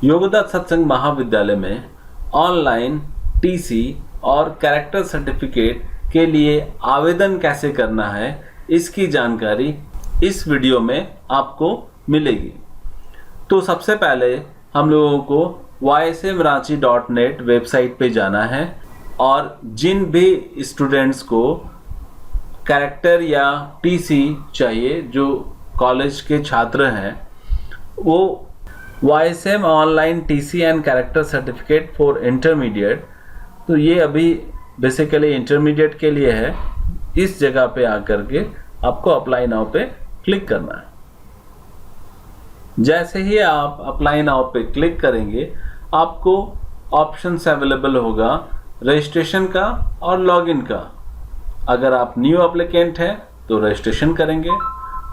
योगदत्त सत्संग महाविद्यालय में ऑनलाइन टीसी और कैरेक्टर सर्टिफिकेट के लिए आवेदन कैसे करना है, इसकी जानकारी इस वीडियो में आपको मिलेगी। तो सबसे पहले हम लोगों को ysmranchi.net वेबसाइट पे जाना है और जिन भी स्टूडेंट्स को कैरेक्टर या टीसी चाहिए, जो कॉलेज के छात्र हैं, वो YSM online TC and character certificate for intermediate, तो ये अभी बेसिकली इंटरमीडिएट के लिए है। इस जगह पे आकर के आपको अप्लाई नाउ पे क्लिक करना है। जैसे ही आप अप्लाई नाउ पे क्लिक करेंगे, आपको ऑप्शंस अवेलेबल होगा रजिस्ट्रेशन का और लॉगिन का। अगर आप न्यू एप्लीकेंट हैं तो रजिस्ट्रेशन करेंगे,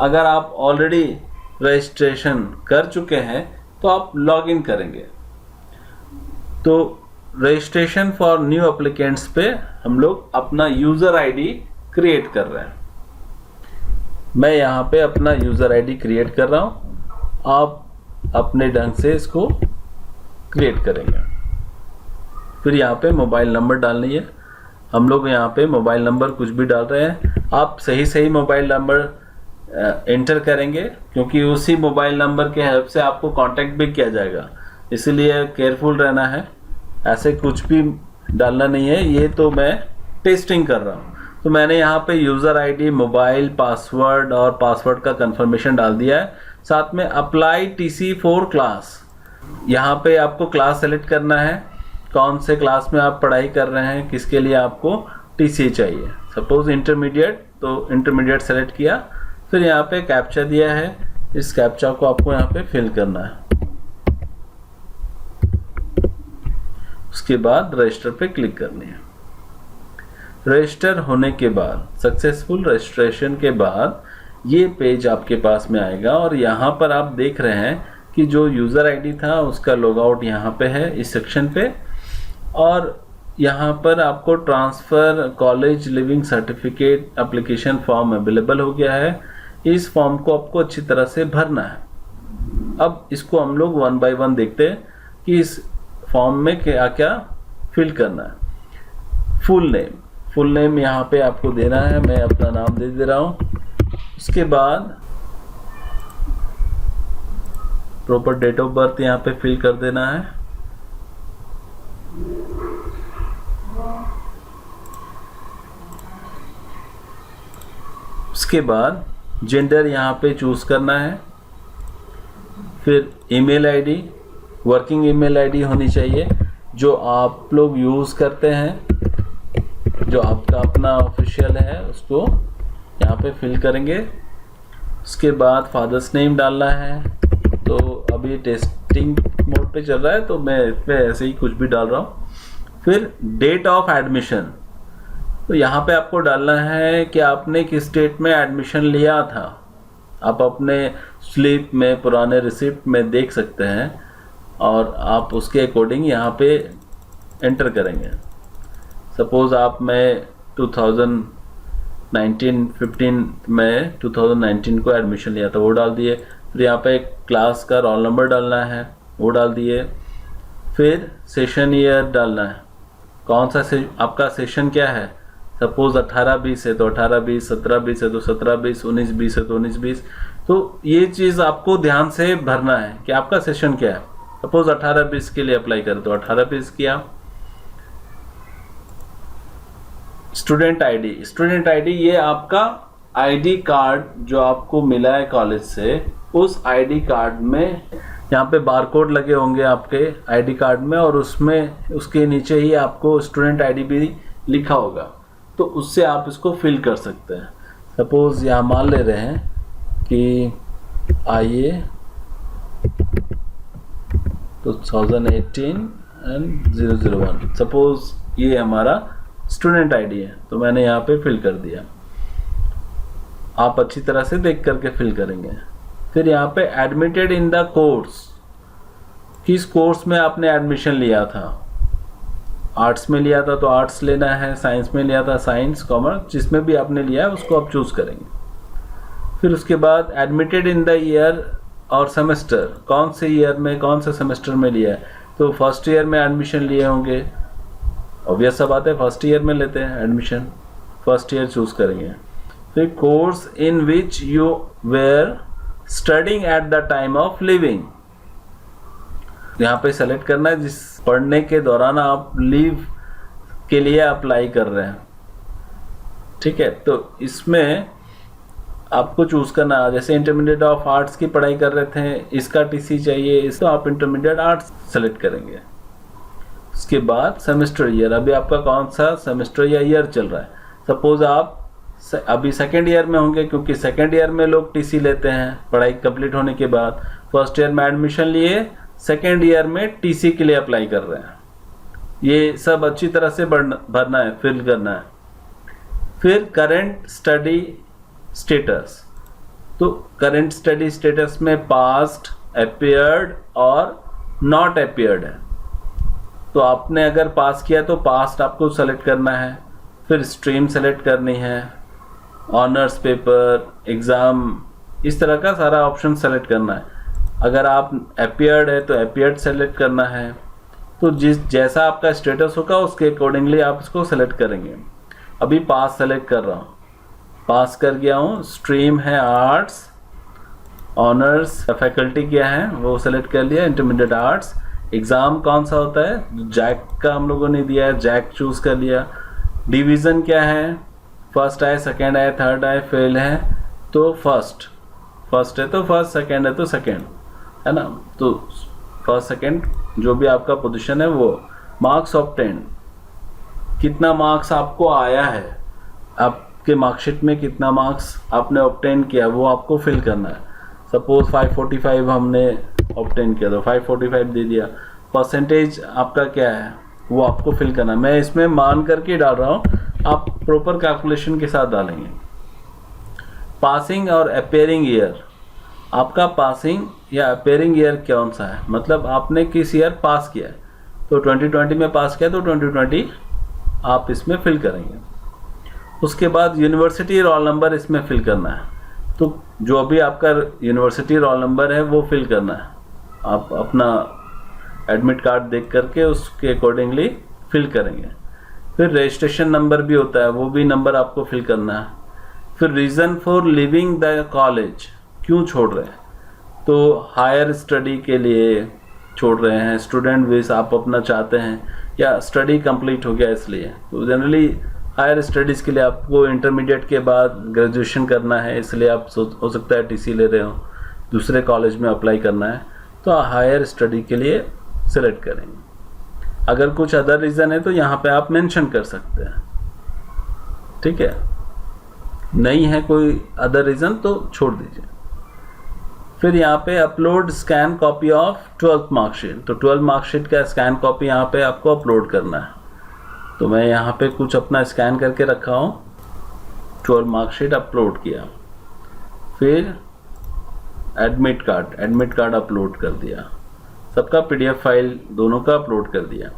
अगर आप ऑलरेडी रजिस्ट्रेशन कर चुके हैं तो आप लॉगिन करेंगे। तो रजिस्ट्रेशन फॉर न्यू एप्लीकेंट्स पे हम लोग अपना यूज़र आईडी क्रिएट कर रहे हैं। मैं यहाँ पे अपना यूज़र आईडी क्रिएट कर रहा हूँ, आप अपने ढंग से इसको क्रिएट करेंगे। फिर यहाँ पे मोबाइल नंबर डालनी है। हम लोग यहाँ पे मोबाइल नंबर कुछ भी डाल रहे हैं, आप सही मोबाइल नंबर एंटर करेंगे, क्योंकि उसी मोबाइल नंबर के हेल्प से आपको कांटेक्ट भी किया जाएगा, इसलिए केयरफुल रहना है। ऐसे कुछ भी डालना नहीं है, ये तो मैं टेस्टिंग कर रहा हूँ। तो मैंने यहाँ पे यूज़र आईडी, मोबाइल, पासवर्ड और पासवर्ड का कंफर्मेशन डाल दिया है। साथ में अप्लाई टीसी फॉर क्लास, यहाँ पे आपको क्लास सेलेक्ट करना है, कौन से क्लास में आप पढ़ाई कर रहे हैं, किसके लिए आपको टीसी चाहिए। सपोज इंटरमीडिएट, तो इंटरमीडिएट सेलेक्ट किया। फिर यहाँ पे कैप्चा दिया है, इस कैप्चा को आपको यहाँ पे फिल करना है। उसके बाद रजिस्टर पे क्लिक करनी है। रजिस्टर होने के बाद, सक्सेसफुल रजिस्ट्रेशन के बाद ये पेज आपके पास में आएगा और यहाँ पर आप देख रहे हैं कि जो यूज़र आईडी था उसका लॉगआउट यहाँ पे है, इस सेक्शन पे। और यहाँ पर आपको transfer college leaving certificate application form available हो गया है। इस फॉर्म को आपको अच्छी तरह से भरना है। अब इसको हम लोग 1 बाय 1 देखते हैं कि इस फॉर्म में क्या क्या फिल करना है। फुल नेम यहाँ पे आपको देना है, मैं अपना नाम दे रहा हूँ। उसके बाद प्रॉपर डेट ऑफ बर्थ यहाँ पे फिल कर देना है। उसके बाद जेंडर यहाँ पे चूज़ करना है। फिर email ID, working email ID होनी चाहिए जो आप लोग यूज़ करते हैं, जो आपका अपना ऑफिशियल है, उसको यहाँ पे फिल करेंगे। उसके बाद फादर्स नेम डालना है। तो अभी टेस्टिंग मोड पे चल रहा है, तो मैं इस पर ऐसे ही कुछ भी डाल रहा हूँ। फिर डेट ऑफ एडमिशन, तो यहाँ पे आपको डालना है कि आपने किस डेट में एडमिशन लिया था। आप अपने स्लिप में, पुराने रिसिप्ट में देख सकते हैं और आप उसके अकॉर्डिंग यहाँ पे एंटर करेंगे। सपोज़ आप मैं 2015 में 2019 को एडमिशन लिया था, वो डाल दिए। फिर यहाँ पे क्लास का रोल नंबर डालना है, वो डाल दिए। फिर सेशन ईयर डालना है, कौन सा आपका सेशन क्या है। सपोज 18-20 है तो 18-20, 17-20 है तो 17-20, 19-20 है तो 19-20। तो ये चीज़ आपको ध्यान से भरना है कि आपका सेशन क्या है। सपोज 18-20 के लिए अप्लाई करें तो 18-20 किया। स्टूडेंट आईडी, ये आपका आईडी कार्ड जो आपको मिला है कॉलेज से, उस आईडी कार्ड में यहाँ पे बारकोड लगे होंगे आपके आईडी कार्ड में, और उसमें उसके नीचे ही आपको स्टूडेंट आईडी भी लिखा होगा, तो उससे आप इसको फिल कर सकते हैं। सपोज़ यहाँ मान ले रहे हैं कि आइए 2018 एंड 001, सपोज़ ये हमारा स्टूडेंट आईडी है, तो मैंने यहाँ पे फिल कर दिया। आप अच्छी तरह से देख करके फिल करेंगे। फिर यहाँ पे एडमिटेड इन द कोर्स, किस कोर्स में आपने एडमिशन लिया था। आर्ट्स में लिया था तो आर्ट्स लेना है, साइंस में लिया था साइंस, कॉमर्स, जिसमें भी आपने लिया है उसको आप चूज़ करेंगे। फिर उसके बाद एडमिटेड इन द ईयर और सेमेस्टर, कौन से ईयर में कौन से सेमेस्टर में लिया है, तो फर्स्ट ईयर में एडमिशन लिए होंगे, ऑब्वियस सा बात है फर्स्ट ईयर में लेते हैं एडमिशन, फर्स्ट ईयर चूज करेंगे। फिर course in which you were studying at the time of living, यहाँ पे सेलेक्ट करना है जिस पढ़ने के दौरान आप लीव के लिए अप्लाई कर रहे हैं, ठीक है। तो इसमें आपको चूज करना, जैसे इंटरमीडिएट ऑफ आर्ट्स की पढ़ाई कर रहे थे, इसका टीसी चाहिए, इसको आप इंटरमीडिएट आर्ट्स सेलेक्ट करेंगे। उसके बाद सेमेस्टर ईयर, अभी आपका कौन सा सेमेस्टर या ईयर चल रहा है। सपोज आप अभी सेकेंड ईयर में होंगे, क्योंकि सेकेंड ईयर में लोग टीसी लेते हैं पढ़ाई कंप्लीट होने के बाद। फर्स्ट ईयर में एडमिशन लिए, सेकेंड ईयर में टीसी के लिए अप्लाई कर रहे हैं। ये सब अच्छी तरह से भरना है, फिल करना है। फिर करंट स्टडी स्टेटस, तो करंट स्टडी स्टेटस में पास्ट, अपियर्ड और नॉट अपियर्ड है। तो आपने अगर पास किया तो पास्ट आपको सेलेक्ट करना है, फिर स्ट्रीम सेलेक्ट करनी है, ऑनर्स पेपर, एग्ज़ाम, इस तरह का सारा ऑप्शन सेलेक्ट करना है। अगर आप अपियर्ड है तो अपियर्ड सेलेक्ट करना है। तो जैसा आपका स्टेटस होगा उसके अकॉर्डिंगली आप इसको सेलेक्ट करेंगे। अभी पास सेलेक्ट कर रहा हूँ, पास कर गया हूँ। स्ट्रीम है आर्ट्स, ऑनर्स फैकल्टी क्या है वो सेलेक्ट कर लिया, इंटरमीडिएट आर्ट्स। एग्ज़ाम कौन सा होता है, जैक का हम लोगों ने दिया है, जैक चूज़ कर लिया। डिवीज़न क्या है, फर्स्ट आए, सेकेंड आए, थर्ड आए, फेल है तो फर्स्ट, फर्स्ट है तो फर्स्ट, सेकेंड है तो सेकेंड, है ना। तो फर्स्ट सेकेंड जो भी आपका पोजीशन है वो। मार्क्स ऑब्टेन, कितना मार्क्स आपको आया है, आपके मार्कशीट में कितना मार्क्स आपने ऑब्टेन किया वो आपको फिल करना है। सपोज 545 हमने ऑब्टेन किया तो 545 दे दिया। परसेंटेज आपका क्या है वो आपको फिल करना है। मैं इसमें मान करके डाल रहा हूँ, आप प्रॉपर कैलकुलेशन के साथ डालेंगे। पासिंग और अपेयरिंग ईयर, आपका पासिंग या अपेयरिंग ईयर कौन सा है, मतलब आपने किस ईयर पास किया है। तो 2020 में पास किया तो 2020 आप इसमें फिल करेंगे। उसके बाद यूनिवर्सिटी रोल नंबर इसमें फिल करना है। तो जो भी आपका यूनिवर्सिटी रोल नंबर है वो फिल करना है। आप अपना एडमिट कार्ड देख करके उसके अकॉर्डिंगली फिल करेंगे। फिर रजिस्ट्रेशन नंबर भी होता है, वो भी नंबर आपको फिल करना है। फिर reason for living the college, क्यों छोड़ रहे हैं, तो हायर स्टडी के लिए छोड़ रहे हैं, स्टूडेंट वीज़ा आप अपना चाहते हैं, या स्टडी कंप्लीट हो गया इसलिए। तो जनरली हायर स्टडीज़ के लिए आपको इंटरमीडिएट के बाद ग्रेजुएशन करना है, इसलिए आप हो सकता है टीसी ले रहे हो, दूसरे कॉलेज में अप्लाई करना है, तो हायर स्टडी के लिए सेलेक्ट करेंगे। अगर कुछ अदर रीज़न है तो यहाँ पे आप मेंशन कर सकते हैं, ठीक है। नहीं है कोई अदर रीज़न तो छोड़ दीजिए। फिर यहाँ पे upload scan copy of 12th marksheet, तो 12th मार्कशीट का स्कैन कॉपी यहाँ पे आपको अपलोड करना है। तो मैं यहाँ पे कुछ अपना स्कैन करके रखा हूँ, 12th मार्कशीट अपलोड किया। फिर एडमिट कार्ड अपलोड कर दिया, सबका PDF फाइल दोनों का अपलोड कर दिया।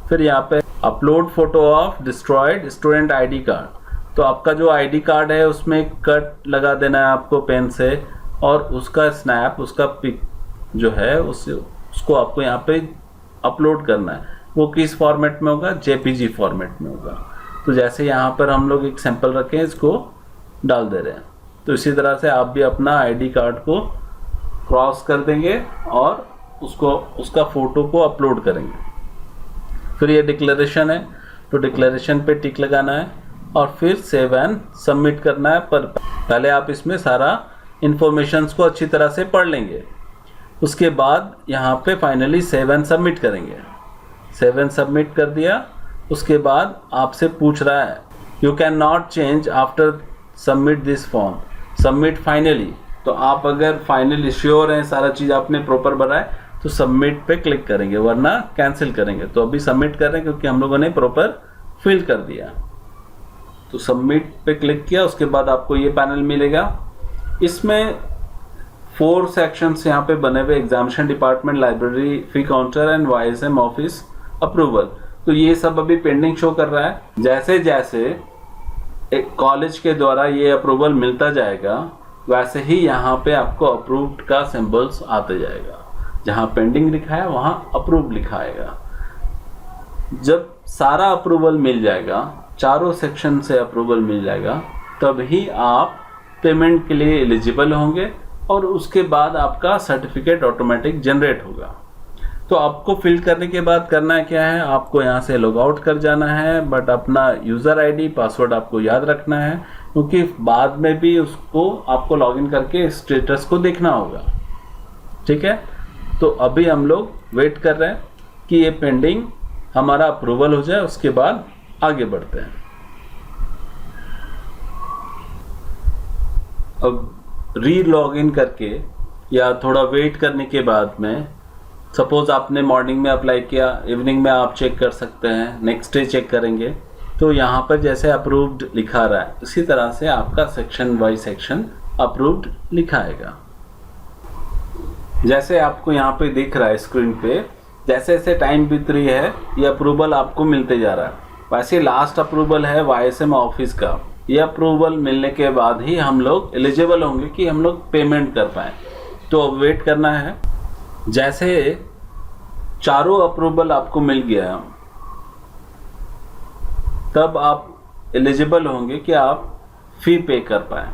फिर यहाँ पे upload photo of destroyed student ID card, तो आपका जो ID कार्ड है उसमें कट लगा देना है आपको पेन से, और उसका स्नैप, उसका पिक जो है उसको आपको यहाँ पे अपलोड करना है। वो किस फॉर्मेट में होगा, JPG फॉर्मेट में होगा। तो जैसे यहाँ पर हम लोग एक सैंपल रखें, इसको डाल दे रहे हैं, तो इसी तरह से आप भी अपना ID कार्ड को क्रॉस कर देंगे और उसका फोटो को अपलोड करेंगे। फिर ये डिक्लेरेशन है, तो डिक्लेरेशन पे टिक लगाना है और फिर सेव एंड सबमिट करना है। पर पहले आप इसमें सारा इंफॉर्मेशंस को अच्छी तरह से पढ़ लेंगे। उसके बाद यहाँ पे फाइनली सेव एंड सबमिट करेंगे। सेव एंड सबमिट कर दिया, उसके बाद आपसे पूछ रहा है you can not change after submit this form, submit finally. तो आप अगर फाइनली श्योर हैं, सारा चीज़ आपने प्रॉपर भरा है, तो सबमिट पे क्लिक करेंगे, वरना कैंसिल करेंगे। तो अभी सबमिट कर रहे हैं क्योंकि हम लोगों ने प्रॉपर फिल कर दिया। तो सबमिट पे क्लिक किया, उसके बाद आपको ये पैनल मिलेगा। इसमें 4 सेक्शंस यहाँ पे बने हुए, examination department, library, fee counter and YSM office approval. तो ये सब अभी पेंडिंग शो कर रहा है। जैसे जैसे एक कॉलेज के द्वारा ये अप्रूवल मिलता जाएगा, वैसे ही यहाँ पे आपको अप्रूव्ड का सिंबल्स आते जाएगा। जहाँ पेंडिंग लिखा है वहाँ अप्रूव लिखा आएगा। जब सारा अप्रूवल मिल जाएगा, चारों सेक्शन से अप्रूवल मिल जाएगा, तभी आप पेमेंट के लिए एलिजिबल होंगे और उसके बाद आपका सर्टिफिकेट ऑटोमेटिक जनरेट होगा। तो आपको फिल करने के बाद करना क्या है, आपको यहाँ से लॉग आउट कर जाना है, बट अपना यूज़र आईडी पासवर्ड आपको याद रखना है, क्योंकि बाद में भी उसको आपको लॉगिन करके स्टेटस को देखना होगा। ठीक है, तो अभी हम लोग वेट कर रहे हैं कि ये पेंडिंग हमारा अप्रूवल हो जाए, उसके बाद आगे बढ़ते हैं। अब री लॉगिन करके या थोड़ा वेट करने के बाद में, सपोज आपने मॉर्निंग में अप्लाई किया, इवनिंग में आप चेक कर सकते हैं, नेक्स्ट डे चेक करेंगे, तो यहाँ पर जैसे अप्रूव्ड लिखा रहा है इसी तरह से आपका सेक्शन बाय सेक्शन अप्रूव्ड लिखा आएगा। जैसे आपको यहाँ पे दिख रहा है स्क्रीन पे, जैसे जैसे टाइम बीत रही है ये अप्रूवल आपको मिलते जा रहा है। वैसे लास्ट अप्रूवल है YSM ऑफिस का, ये अप्रूवल मिलने के बाद ही हम लोग एलिजिबल होंगे कि हम लोग पेमेंट कर पाएँ। तो अब वेट करना है। जैसे चारों अप्रूवल आपको मिल गया, तब आप एलिजिबल होंगे कि आप फ़ी पे कर पाएँ।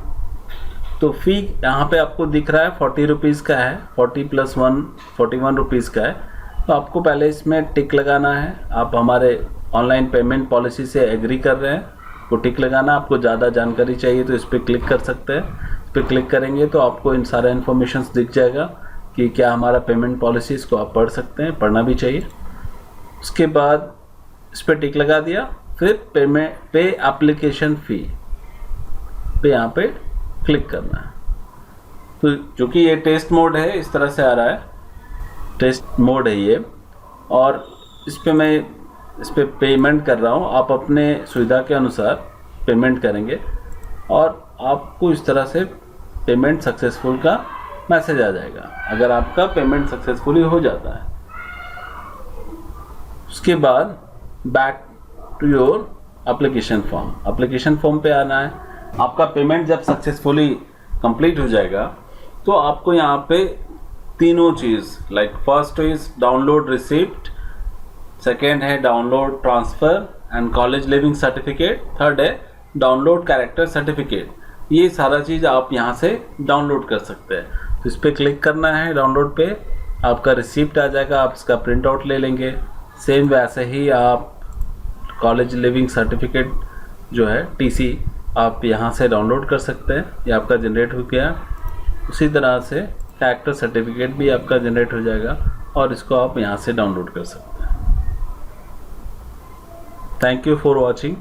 तो फ़ी यहाँ पे आपको दिख रहा है 40 रुपीज़ का है, 40 + 1 41 रुपीज़ का है। तो आपको पहले इसमें टिक लगाना है। आप हमारे ऑनलाइन पेमेंट पॉलिसी से एग्री कर रहे हैं, वो टिक लगाना। आपको ज़्यादा जानकारी चाहिए तो इस पर क्लिक कर सकते हैं। इस पर क्लिक करेंगे तो आपको इन सारा इन्फॉर्मेशन दिख जाएगा कि क्या हमारा पेमेंट पॉलिसी, इसको आप पढ़ सकते हैं, पढ़ना भी चाहिए। उसके बाद इस पर टिक लगा दिया, फिर पेमेंट पे एप्लीकेशन फ़ी पे यहाँ पे क्लिक करना है। तो चूँकि ये टेस्ट मोड है, इस तरह से आ रहा है, टेस्ट मोड है ये, और इस पे मैं इस पे पेमेंट कर रहा हूँ। आप अपने सुविधा के अनुसार पेमेंट करेंगे और आपको इस तरह से पेमेंट सक्सेसफुल का मैसेज आ जाएगा अगर आपका पेमेंट सक्सेसफुली हो जाता है। उसके बाद back to your application form पे आना है। आपका पेमेंट जब सक्सेसफुली कंप्लीट हो जाएगा तो आपको यहाँ पे तीनों चीज़, like first is download receipt, second है download transfer and college leaving certificate, third है डाउनलोड कैरेक्टर सर्टिफिकेट। ये सारा चीज़ आप यहाँ से डाउनलोड कर सकते हैं। तो इस पर क्लिक करना है, डाउनलोड पे आपका रिसिप्ट आ जाएगा, आप इसका प्रिंट आउट ले लेंगे। सेम वैसे ही आप कॉलेज लिविंग सर्टिफिकेट जो है TC आप यहाँ से डाउनलोड कर सकते हैं, ये आपका जनरेट हो गया। उसी तरह से कैरेक्टर सर्टिफिकेट भी आपका जनरेट हो जाएगा और इसको आप यहाँ से डाउनलोड कर सकते हैं। Thank you for watching.